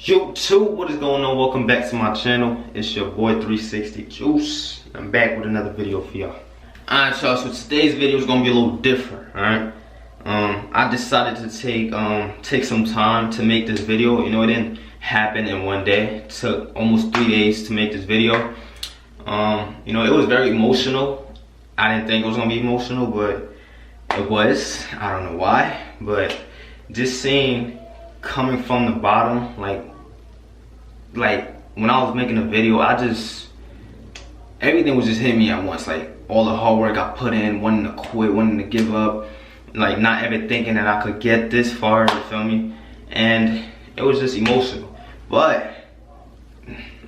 YouTube, what is going on? Welcome back to my channel. It's your boy 360 Juice. I'm back with another video for y'all. Alright y'all, so today's video is gonna be a little different, alright? I decided to take some time to make this video. You know, it didn't happen in one day. It took almost 3 days to make this video. You know, it was very emotional. I didn't think it was gonna be emotional, but it was. I don't know why, but just seeing coming from the bottom, like when I was making a video, everything was just hitting me at once. Like all the hard work I put in, wanting to quit, wanting to give up, like not ever thinking that I could get this far, you feel me? And it was just emotional. But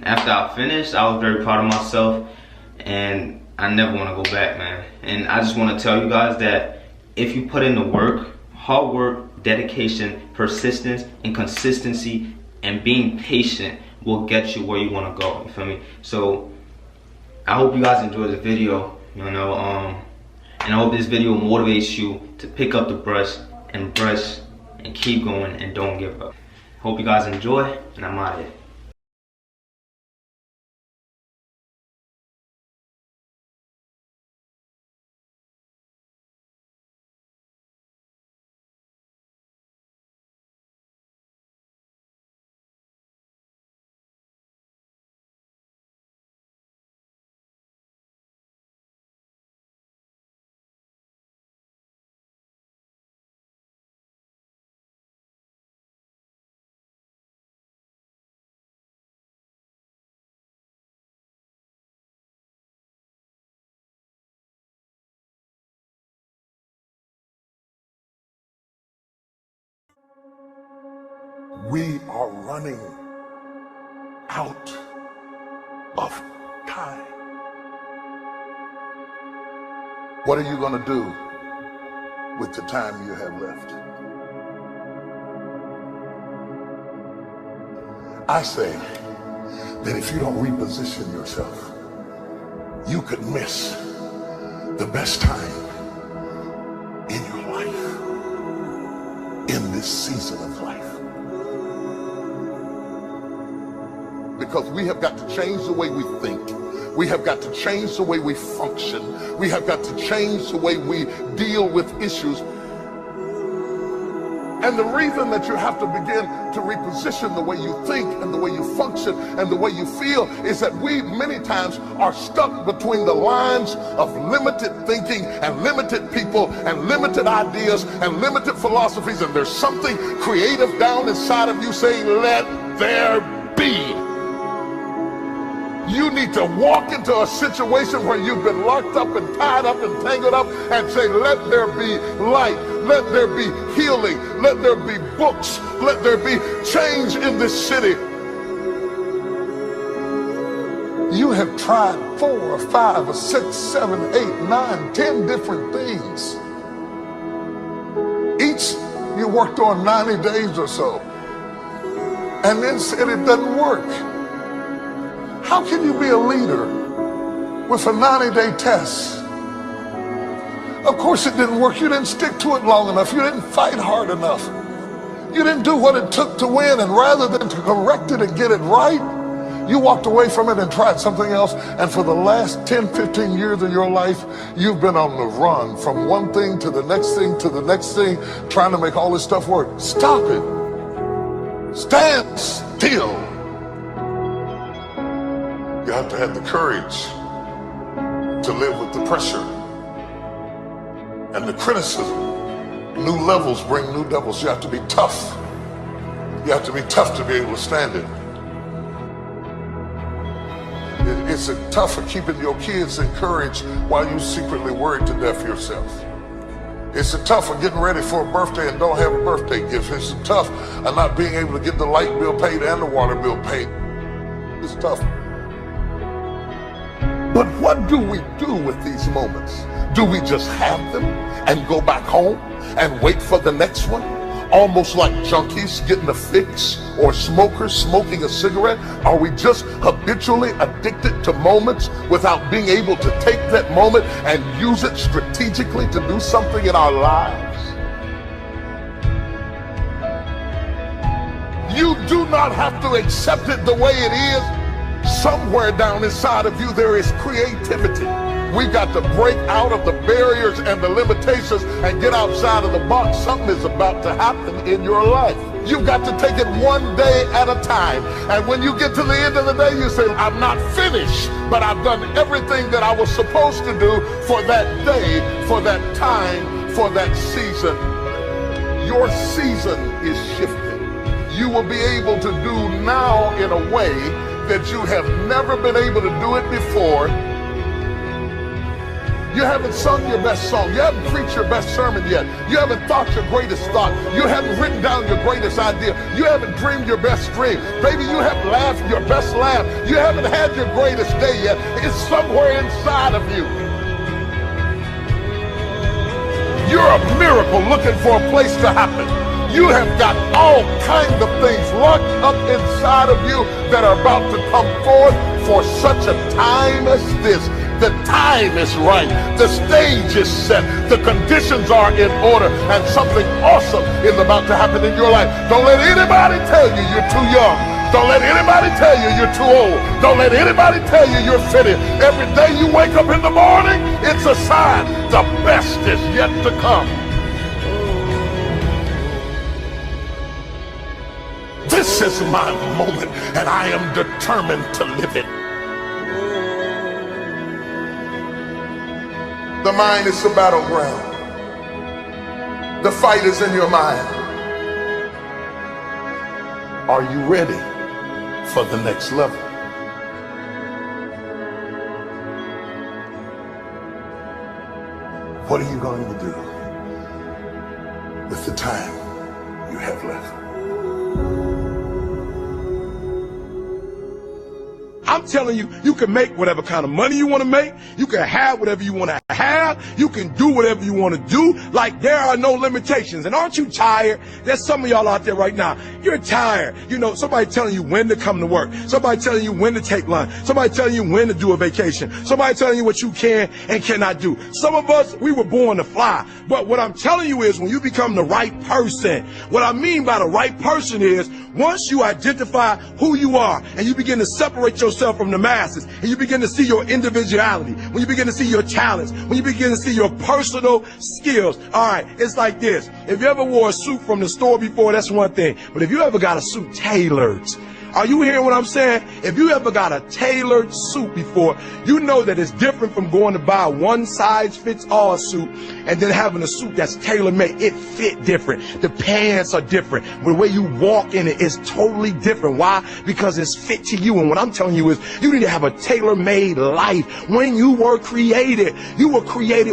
after I finished, I was very proud of myself, and I never want to go back, man. And I just want to tell you guys that if you put in the work, hard work, dedication, persistence, and consistency, and being patient will get you where you want to go, you feel me? So I hope you guys enjoyed the video, you know, and I hope this video motivates you to pick up the brush and keep going and don't give up. Hope you guys enjoy, and I'm out of here. We are running out of time. What are you going to do with the time you have left? I say that if you don't reposition yourself, you could miss the best time in your life, in this season of life. Because we have got to change the way we think. We have got to change the way we function. We have got to change the way we deal with issues. And the reason that you have to begin to reposition the way you think and the way you function and the way you feel is that we many times are stuck between the lines of limited thinking and limited people and limited ideas and limited philosophies. And there's something creative down inside of you saying, let there be. You need to walk into a situation where you've been locked up and tied up and tangled up and say, let there be light, let there be healing, let there be books, let there be change in this city. You have tried 4 or 5 or 6, 7, 8, 9, 10 different things. Each you worked on 90 days or so and then said it doesn't work. How can you be a leader with a 90-day test? Of course it didn't work. You didn't stick to it long enough. You didn't fight hard enough. You didn't do what it took to win, and rather than to correct it and get it right, you walked away from it and tried something else. And for the last 10, 15 years of your life, you've been on the run from one thing to the next thing to the next thing, trying to make all this stuff work. Stop it. Stand still. You have to have the courage to live with the pressure and the criticism. New levels bring new devils. You have to be tough. You have to be tough to be able to stand it. It's tough for keeping your kids encouraged while you secretly worried to death yourself. It's tough for getting ready for a birthday and don't have a birthday gift. It's tough of not being able to get the light bill paid and the water bill paid. It's tough. But what do we do with these moments? Do we just have them and go back home and wait for the next one? Almost like junkies getting a fix or smokers smoking a cigarette? Are we just habitually addicted to moments without being able to take that moment and use it strategically to do something in our lives? You do not have to accept it the way it is. Somewhere down inside of you there is creativity. We got to break out of the barriers and the limitations and get outside of the box. Something is about to happen in your life. You've got to take it one day at a time. And when you get to the end of the day, you say, I'm not finished, but I've done everything that I was supposed to do for that day, for that time, for that season. Your season is shifting. You will be able to do now in a way that you have never been able to do it before. You haven't sung your best song. You haven't preached your best sermon yet. You haven't thought your greatest thought. You haven't written down your greatest idea. You haven't dreamed your best dream. Baby, you haven't laughed your best laugh. You haven't had your greatest day yet. It's somewhere inside of you. You're a miracle looking for a place to happen. You have got all kinds of things locked up inside of you that are about to come forth for such a time as this. The time is right. The stage is set. The conditions are in order. And something awesome is about to happen in your life. Don't let anybody tell you you're too young. Don't let anybody tell you you're too old. Don't let anybody tell you you're fitted. Every day you wake up in the morning, it's a sign the best is yet to come. This is my moment, and I am determined to live it. The mind is the battleground. The fight is in your mind. Are you ready for the next level? What are you going to do with the time you have left? I'm telling you, you can make whatever kind of money you want to make. You can have whatever you want to have. You can do whatever you want to do. Like, there are no limitations. And aren't you tired? There's some of y'all out there right now. You're tired. You know, somebody telling you when to come to work. Somebody telling you when to take lunch. Somebody telling you when to do a vacation. Somebody telling you what you can and cannot do. Some of us, we were born to fly. But what I'm telling you is, when you become the right person, what I mean by the right person is, once you identify who you are and you begin to separate yourself from the masses, and you begin to see your individuality, when you begin to see your talents, when you begin to see your personal skills. All right, it's like this. If you ever wore a suit from the store before, that's one thing. But if you ever got a suit tailored, are you hearing what I'm saying? If you ever got a tailored suit before, you know that it's different from going to buy a one-size-fits-all suit and then having a suit that's tailor-made. It fit different. The pants are different. The way you walk in it is totally different. Why? Because it's fit to you. And what I'm telling you is, you need to have a tailor-made life. When you were created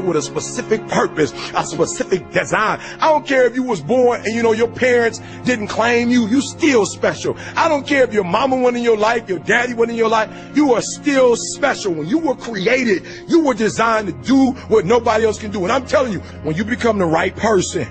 with a specific purpose, a specific design. I don't care if you was born and, you know, your parents didn't claim you. You still special. I don't care if your mama wasn't in your life, your daddy wasn't in your life, you are still special. When you were created, you were designed to do what nobody else can do. And I'm telling you, when you become the right person,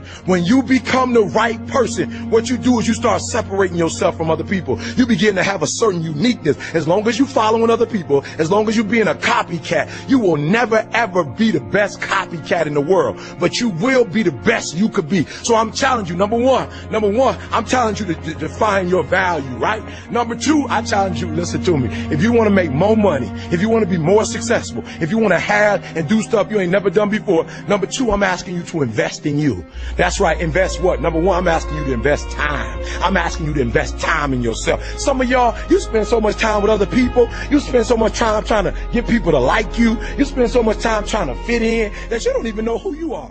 what you do is you start separating yourself from other people. You begin to have a certain uniqueness. As long as you're following other people, as long as you're being a copycat, you will never ever be the best copycat in the world, but you will be the best you could be. So I'm challenging you, number one, I'm challenging you to define your value, right? Number two, I challenge you, listen to me. If you want to make more money, if you want to be more successful, if you want to have and do stuff you ain't never done before, number two, I'm asking you to invest in you. That's right, invest what? Number one, I'm asking you to invest time. I'm asking you to invest time in yourself. Some of y'all, you spend so much time with other people. You spend so much time trying to get people to like you. You spend so much time trying to fit in that you don't even know who you are.